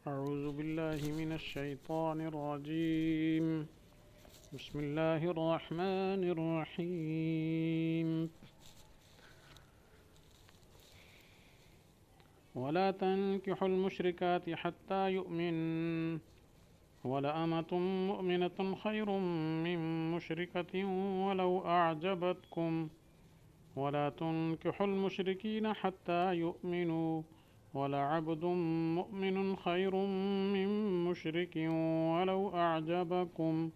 أعوذ بالله من الشيطان الرجيم. بسم الله الرحمن الرحيم. ولا تنكحوا المشركات حتى يؤمن ولأمة مؤمنة خير من مشركة ولو أعجبتكم ولا تنكحوا المشركين حتى يؤمنوا ولعبد مؤمن خير من مشرك ولو أعجبكم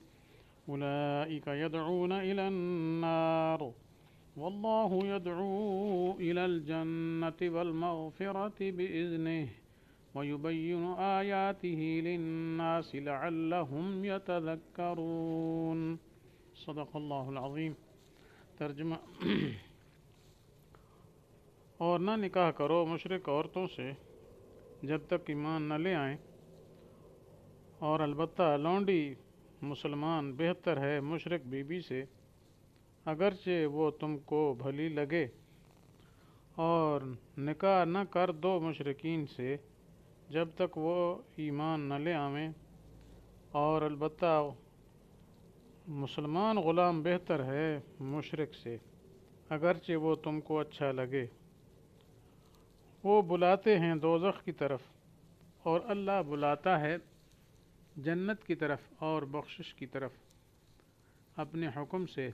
أولئك يدعون إلى النار والله يدعو إلى الجنة والمغفرة بإذنه ويبين آياته للناس لعلهم يتذكرون. صدق اللہ العظیم. ترجمہ اور نہ نکاح کرو مشرک عورتوں سے جب تک ایمان نہ لے آئیں، اور البتہ لونڈی مسلمان بہتر ہے مشرک بیوی سے اگرچہ وہ تم کو بھلی لگے، اور نکاح نہ کر دو مشرکین سے جب تک وہ ایمان نہ لے آویں، اور البتہ مسلمان غلام بہتر ہے مشرک سے اگرچہ وہ تم کو اچھا لگے۔ وہ بلاتے ہیں دوزخ کی طرف اور اللہ بلاتا ہے جنت کی طرف اور بخشش کی طرف اپنے حکم سے،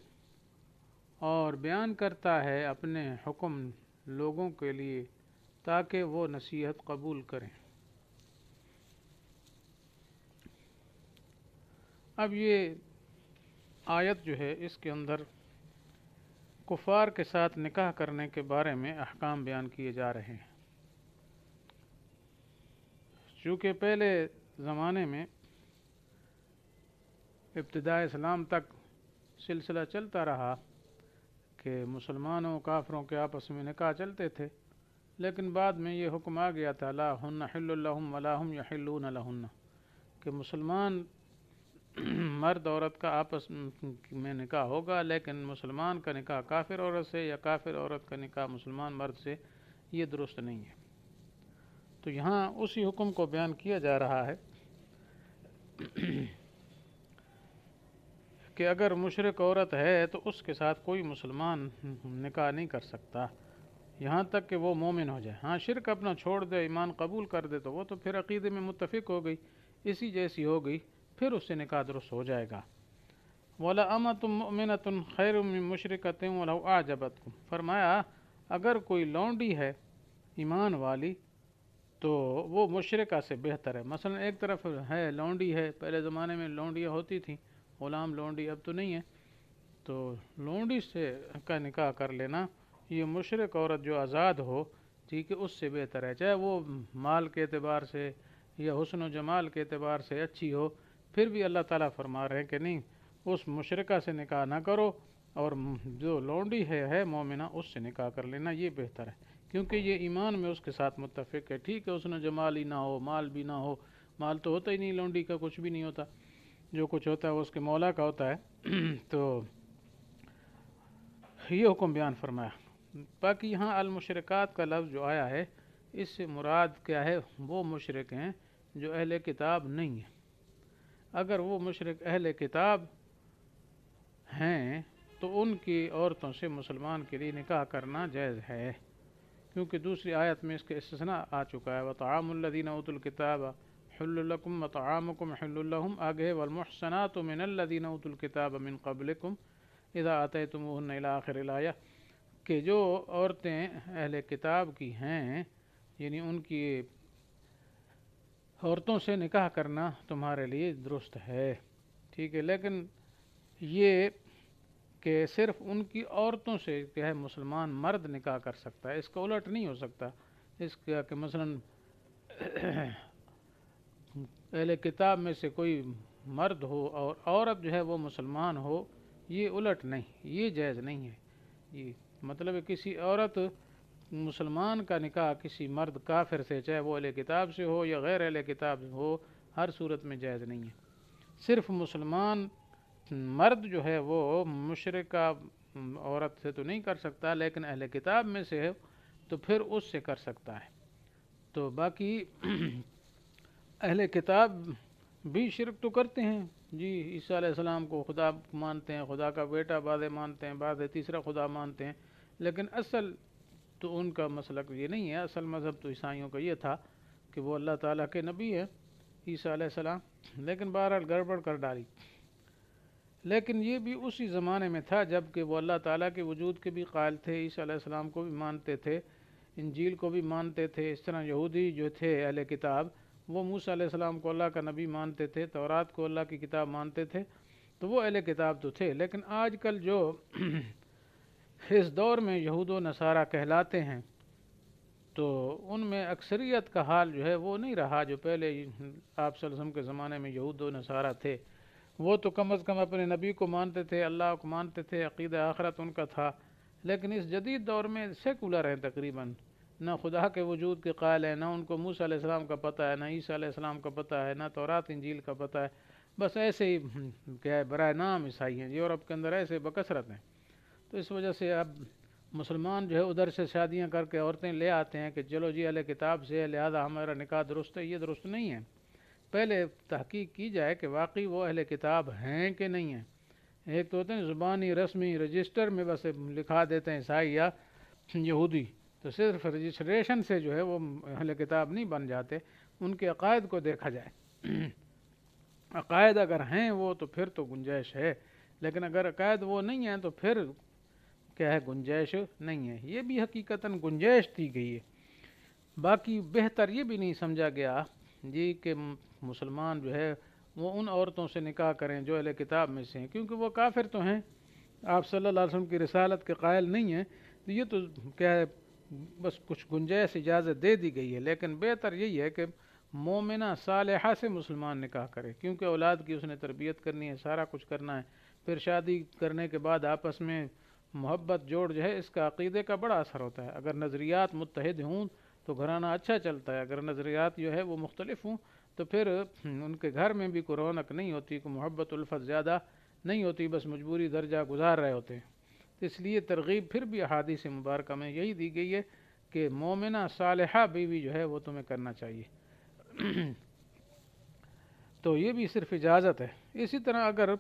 اور بیان کرتا ہے اپنے حکم لوگوں کے لیے تاکہ وہ نصیحت قبول کریں۔ اب یہ آیت جو ہے اس کے اندر کفار کے ساتھ نکاح کرنے کے بارے میں احکام بیان کیے جا رہے ہیں۔ چونکہ پہلے زمانے میں ابتدائے اسلام تک سلسلہ چلتا رہا کہ مسلمانوں کافروں کے آپس میں نکاح چلتے تھے، لیکن بعد میں یہ حکم آ گیا تھا لا ہن حل لہم ولا ہم یحلون لہن، کہ مسلمان مرد عورت کا آپس میں نکاح ہوگا، لیکن مسلمان کا نکاح کافر عورت سے یا کافر عورت کا نکاح مسلمان مرد سے یہ درست نہیں ہے۔ تو یہاں اسی حکم کو بیان کیا جا رہا ہے کہ اگر مشرک عورت ہے تو اس کے ساتھ کوئی مسلمان نکاح نہیں کر سکتا یہاں تک کہ وہ مومن ہو جائے۔ ہاں شرک اپنا چھوڑ دے، ایمان قبول کر دے تو وہ تو پھر عقیدے میں متفق ہو گئی، اسی جیسی ہو گئی، پھر اس سے نکاح درست ہو جائے گا۔ وَلَأَمَةٌ مُؤْمِنَةٌ خَيْرٌ مِّن مُشْرِكَةٍ وَلَوْ أَعْجَبَتْكُمْ، فرمایا اگر کوئی لونڈی ہے ایمان والی تو وہ مشرکہ سے بہتر ہے۔ مثلا ایک طرف ہے لونڈی ہے، پہلے زمانے میں لونڈیاں ہوتی تھیں، غلام لونڈی، اب تو نہیں ہے، تو لونڈی سے کا نکاح کر لینا یہ مشرک عورت جو آزاد ہو، ٹھیک ہے، اس سے بہتر ہے، چاہے وہ مال کے اعتبار سے یا حسن و جمال کے اعتبار سے اچھی ہو، پھر بھی اللہ تعالیٰ فرما رہے ہیں کہ نہیں، اس مشرکہ سے نکاح نہ کرو، اور جو لونڈی ہے مومنہ، اس سے نکاح کر لینا یہ بہتر ہے، کیونکہ یہ ایمان میں اس کے ساتھ متفق ہے۔ ٹھیک ہے حسن و جمال ہی نہ ہو، مال بھی نہ ہو، مال تو ہوتا ہی نہیں، لونڈی کا کچھ بھی نہیں ہوتا، جو کچھ ہوتا ہے وہ اس کے مولا کا ہوتا ہے تو یہ حکم بیان فرمایا۔ باقی یہاں المشرکات کا لفظ جو آیا ہے اس سے مراد کیا ہے؟ وہ مشرک ہیں جو اہل کتاب نہیں ہیں۔ اگر وہ مشرک اہل کتاب ہیں تو ان کی عورتوں سے مسلمان کے لیے نکاح کرنا جائز ہے، کیونکہ دوسری آیت میں اس کے استثناء آ چکا ہے وَطَعَامُ الَّذِينَ أُوتُوا الْكِتَابَ حِلٌّ لَكُمْ وَطَعَامُكُمْ حِلٌّ لَهُمْ، آگے وَالْمُحْصَنَاتُ مِنَ الَّذِينَ أُوتُوا الْكِتَابَ مِنْ قَبْلِكُمْ اِذَا آتَيْتُمُوهُنَّ إِلَى آخِرِ الْآیَةِ، کہ جو عورتیں اہل کتاب کی ہیں یعنی ان کی عورتوں سے نکاح کرنا تمہارے لیے درست ہے، ٹھیک ہے، لیکن یہ کہ صرف ان کی عورتوں سے کیا ہے مسلمان مرد نکاح کر سکتا ہے، اس کا الٹ نہیں ہو سکتا، اس کا کہ مثلا اہل کتاب میں سے کوئی مرد ہو اور عورت جو ہے وہ مسلمان ہو، یہ الٹ نہیں، یہ جائز نہیں ہے۔ یہ مطلب ہے کسی عورت مسلمان کا نکاح کسی مرد کافر سے، چاہے وہ اہل کتاب سے ہو یا غیر اہل کتاب ہو، ہر صورت میں جائز نہیں ہے۔ صرف مسلمان مرد جو ہے وہ مشرکہ عورت سے تو نہیں کر سکتا، لیکن اہل کتاب میں سے ہے تو پھر اس سے کر سکتا ہے۔ تو باقی اہل کتاب بھی شرک تو کرتے ہیں جی، عیسیٰ علیہ السلام کو خدا مانتے ہیں، خدا کا بیٹا بعض مانتے ہیں، بعض تیسرا خدا مانتے ہیں، لیکن اصل تو ان کا مسلک یہ نہیں ہے۔ اصل مذہب تو عیسائیوں کا یہ تھا کہ وہ اللہ تعالیٰ کے نبی ہیں عیسیٰ علیہ السلام، لیکن بہرحال گڑبڑ کر ڈالی۔ لیکن یہ بھی اسی زمانے میں تھا جب کہ وہ اللہ تعالیٰ کے وجود کے بھی قائل تھے، عیسیٰ علیہ السلام کو بھی مانتے تھے، انجیل کو بھی مانتے تھے۔ اس طرح یہودی جو تھے اہل کتاب، وہ موسیٰ علیہ السلام کو اللہ کا نبی مانتے تھے، تورات کو اللہ کی کتاب مانتے تھے، تو وہ اہل کتاب تو تھے۔ لیکن آج کل جو اس دور میں یہود و نصارہ کہلاتے ہیں، تو ان میں اکثریت کا حال جو ہے وہ نہیں رہا جو پہلے آپ صلی اللہ علیہ وسلم کے زمانے میں یہود و نصارہ تھے۔ وہ تو کم از کم اپنے نبی کو مانتے تھے، اللہ کو مانتے تھے، عقیدہ آخرت ان کا تھا۔ لیکن اس جدید دور میں سیکولر ہیں تقریباً، نہ خدا کے وجود کے قائل ہیں، نہ ان کو موسیٰ علیہ السلام کا پتہ ہے، نہ عیسیٰ علیہ السلام کا پتہ ہے، نہ تورات انجیل کا پتہ ہے، بس ایسے ہی کیا ہے برائے نام عیسائی ہیں۔ یورپ کے اندر ایسے بکثرت ہیں، تو اس وجہ سے اب مسلمان جو ہے ادھر سے شادیاں کر کے عورتیں لے آتے ہیں کہ چلو جی اہل کتاب سے ہے لہذا ہمارا نکاح درست ہے۔ یہ درست نہیں ہے، پہلے تحقیق کی جائے کہ واقعی وہ اہل کتاب ہیں کہ نہیں ہیں۔ ایک تو ہوتے ہیں زبانی رسمی رجسٹر میں بس لکھا دیتے ہیں عیسائی یا یہودی، تو صرف رجسٹریشن سے جو ہے وہ اہل کتاب نہیں بن جاتے، ان کے عقائد کو دیکھا جائے۔ عقائد اگر ہیں وہ تو پھر تو گنجائش ہے، لیکن اگر عقائد وہ نہیں ہیں تو پھر کیا ہے، گنجائش نہیں ہے۔ یہ بھی حقیقتاً گنجائش دی گئی ہے۔ باقی بہتر یہ بھی نہیں سمجھا گیا جی کہ مسلمان جو ہے وہ ان عورتوں سے نکاح کریں جو اہل کتاب میں سے ہیں، کیونکہ وہ کافر تو ہیں، آپ صلی اللہ علیہ وسلم کی رسالت کے قائل نہیں ہیں، تو یہ تو کیا ہے بس کچھ گنجائش اجازت دے دی گئی ہے۔ لیکن بہتر یہی ہے کہ مومنہ صالحہ سے مسلمان نکاح کرے، کیونکہ اولاد کی اس نے تربیت کرنی ہے، سارا کچھ کرنا ہے، پھر شادی کرنے کے بعد آپس میں محبت جوڑ جو ہے اس کا عقیدے کا بڑا اثر ہوتا ہے۔ اگر نظریات متحد ہوں تو گھرانہ اچھا چلتا ہے، اگر نظریات جو ہے وہ مختلف ہوں تو پھر ان کے گھر میں بھی کوئی رونق نہیں ہوتی، کوئی محبت الفت زیادہ نہیں ہوتی، بس مجبوری درجہ گزار رہے ہوتے ہیں۔ تو اس لیے ترغیب پھر بھی احادیث مبارکہ میں یہی دی گئی ہے کہ مومنہ صالحہ بیوی جو ہے وہ تمہیں کرنا چاہیے۔ تو یہ بھی صرف اجازت ہے۔ اسی طرح اگر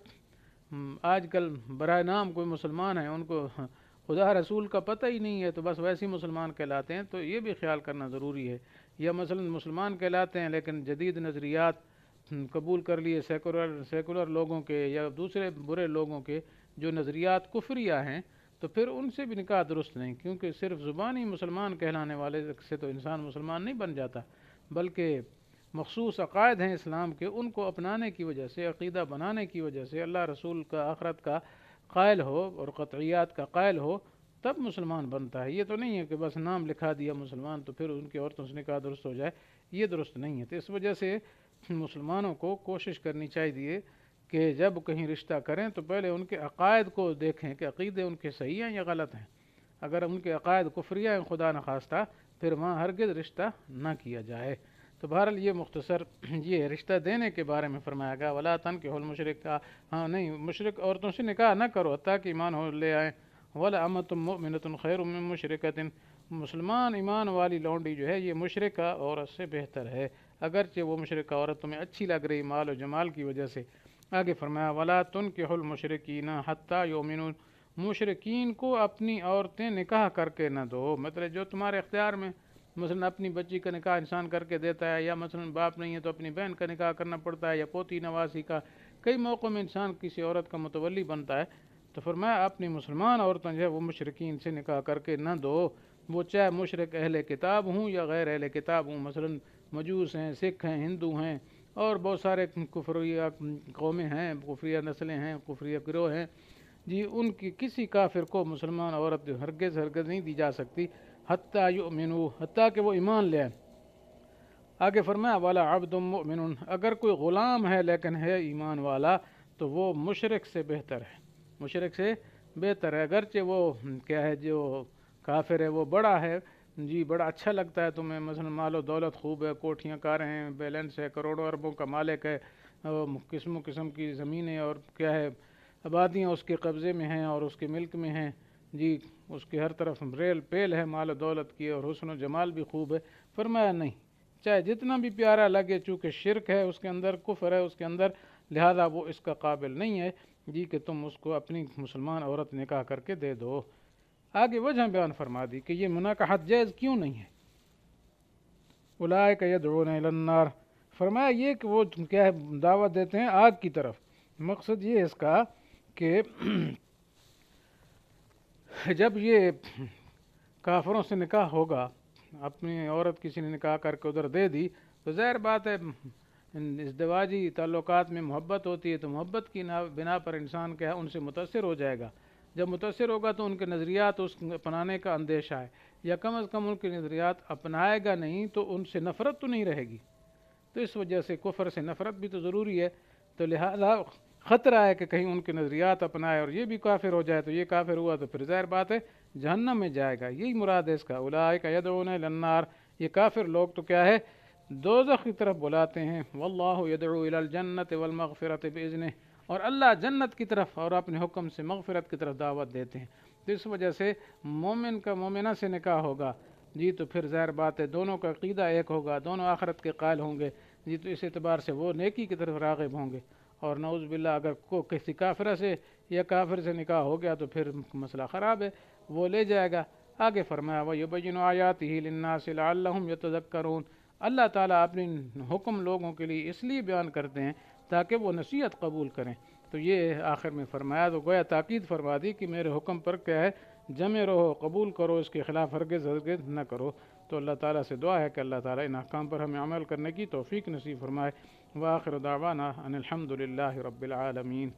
آج کل برائے نام کوئی مسلمان ہیں، ان کو خدا رسول کا پتہ ہی نہیں ہے تو بس ویسے ہی مسلمان کہلاتے ہیں، تو یہ بھی خیال کرنا ضروری ہے۔ یا مثلا مسلمان کہلاتے ہیں لیکن جدید نظریات قبول کر لیے سیکولر لوگوں کے یا دوسرے برے لوگوں کے جو نظریات کفریہ ہیں، تو پھر ان سے بھی نکاح درست نہیں، کیونکہ صرف زبانی مسلمان کہلانے والے سے تو انسان مسلمان نہیں بن جاتا، بلکہ مخصوص عقائد ہیں اسلام کے، ان کو اپنانے کی وجہ سے، عقیدہ بنانے کی وجہ سے، اللہ رسول کا آخرت کا قائل ہو اور قطعیات کا قائل ہو، تب مسلمان بنتا ہے۔ یہ تو نہیں ہے کہ بس نام لکھا دیا مسلمان تو پھر ان کی عورتوں سے نکاح درست ہو جائے، یہ درست نہیں ہے۔ تو اس وجہ سے مسلمانوں کو کوشش کرنی چاہیے کہ جب کہیں رشتہ کریں تو پہلے ان کے عقائد کو دیکھیں کہ عقیدے ان کے صحیح ہیں یا غلط ہیں۔ اگر ان کے عقائد کفریہ ہیں خدا نخواستہ، پھر وہاں ہرگز رشتہ نہ کیا جائے۔ تو بہرحال یہ مختصر یہ رشتہ دینے کے بارے میں فرمایا گیا، ولا تنکحوا المشرکات، ہاں نہیں مشرک عورتوں سے نکاح نہ کرو حتیٰ کہ ایمان ہو لے آئیں، ولا امۃ مؤمنۃ خیر من مشرکۃ، مسلمان ایمان والی لونڈی جو ہے یہ مشرکہ عورت سے بہتر ہے، اگرچہ وہ مشرکہ عورت تمہیں اچھی لگ رہی مال و جمال کی وجہ سے۔ آگے فرمایا ولا تنکحوا المشرکین حتیٰ یؤمنوا، مشرکین کو اپنی عورتیں نکاح کر کے نہ دو، مطلب جو تمہارے اختیار میں، مثلا اپنی بچی کا نکاح انسان کر کے دیتا ہے، یا مثلا باپ نہیں ہے تو اپنی بہن کا نکاح کرنا پڑتا ہے، یا پوتی نواسی کا، کئی موقعوں میں انسان کسی عورت کا متولی بنتا ہے، تو فرمایا اپنی مسلمان عورتیں جو ہے وہ مشرکین سے نکاح کر کے نہ دو، وہ چاہے مشرک اہل کتاب ہوں یا غیر اہل کتاب ہوں، مثلا مجوس ہیں، سکھ ہیں، ہندو ہیں، اور بہت سارے کفریہ قومیں ہیں، کفریہ نسلیں ہیں، کفریہ گروہ ہیں جی، ان کی کسی کافر کو مسلمان عورت ہرگز نہیں دی جا سکتی حتیٰ یؤمنوا، حتیٰ کہ وہ ایمان لے آئیں۔ آگے فرمایا ولا عبد مؤمن، اگر کوئی غلام ہے لیکن ہے ایمان والا تو وہ مشرک سے بہتر ہے، مشرک سے بہتر ہے، اگرچہ وہ کیا ہے جو کافر ہے وہ بڑا ہے جی، بڑا اچھا لگتا ہے تمہیں، مثلا مال و دولت خوب ہے، کوٹھیاں کاریں ہیں، بیلنس ہے، کروڑوں اربوں کا مالک ہے، قسم قسم کی زمینیں اور کیا ہے آبادیاں اس کے قبضے میں ہیں اور اس کے ملک میں ہیں جی، اس کے ہر طرف ریل پیل ہے مال و دولت کی، اور حسن و جمال بھی خوب ہے۔ فرمایا نہیں، چاہے جتنا بھی پیارا لگے، چونکہ شرک ہے اس کے اندر، کفر ہے اس کے اندر، لہذا وہ اس کا قابل نہیں ہے جی کہ تم اس کو اپنی مسلمان عورت نکاح کر کے دے دو۔ آگے وجہ بیان فرما دی کہ یہ مناکحت جائز کیوں نہیں ہے۔ اولئک یدعون الی النار، فرمایا یہ کہ وہ کیا ہے، دعوت دیتے ہیں آگ کی طرف۔ مقصد یہ ہے اس کا کہ جب یہ کافروں سے نکاح ہوگا، اپنی عورت کسی نے نکاح کر کے ادھر دے دی، تو ظاہر بات ہے ازدواجی تعلقات میں محبت ہوتی ہے، تو محبت کی بنا پر انسان کیا ہے ان سے متاثر ہو جائے گا۔ جب متاثر ہوگا تو ان کے نظریات اس اپنانے کا اندیشہ ہے، یا کم از کم ان کے نظریات اپنائے گا نہیں تو ان سے نفرت تو نہیں رہے گی۔ تو اس وجہ سے کفر سے نفرت بھی تو ضروری ہے، تو لہذا خطرہ ہے کہ کہیں ان کے نظریات اپنائے اور یہ بھی کافر ہو جائے، تو یہ کافر ہوا تو پھر ظاہر بات ہے جہنم میں جائے گا۔ یہی مراد ہے اس کا، اولئک یدعون الی النار، یہ کافر لوگ تو کیا ہے، دوزخ کی طرف بلاتے ہیں۔ واللہ یدعو الی الجنۃ والمغفرۃ باذنہ، اور اللہ جنت کی طرف اور اپنے حکم سے مغفرت کی طرف دعوت دیتے ہیں۔ تو اس وجہ سے مومن کا مومنہ سے نکاح ہوگا جی، تو پھر ظاہر بات ہے دونوں کا عقیدہ ایک ہوگا، دونوں آخرت کے قائل ہوں گے جی، تو اس اعتبار سے وہ نیکی کی طرف راغب ہوں گے۔ اور نعوذ باللہ اگر کسی کافرہ سے یا کافر سے نکاح ہو گیا تو پھر مسئلہ خراب ہے، وہ لے جائے گا۔ آگے فرمایا وَيُبَيِّنُ آیَاتِهِ لِلنَّاسِ لَعَلَّهُمْ يَتَذَكَّرُونَ، اللہ تعالیٰ اپنی حکم لوگوں کے لیے اس لیے بیان کرتے ہیں تاکہ وہ نصیحت قبول کریں۔ تو یہ آخر میں فرمایا، تو گویا تاکید فرما دی کہ میرے حکم پر کیا ہے، جمع رہو، قبول کرو، اس کے خلاف ہرگز نہ کرو۔ تو اللہ تعالیٰ سے دعا ہے کہ اللہ تعالیٰ ان احکام پر ہمیں عمل کرنے کی توفیق نصیب فرمائے۔ وآخر دعوانا ان الحمد للہ رب العالمین۔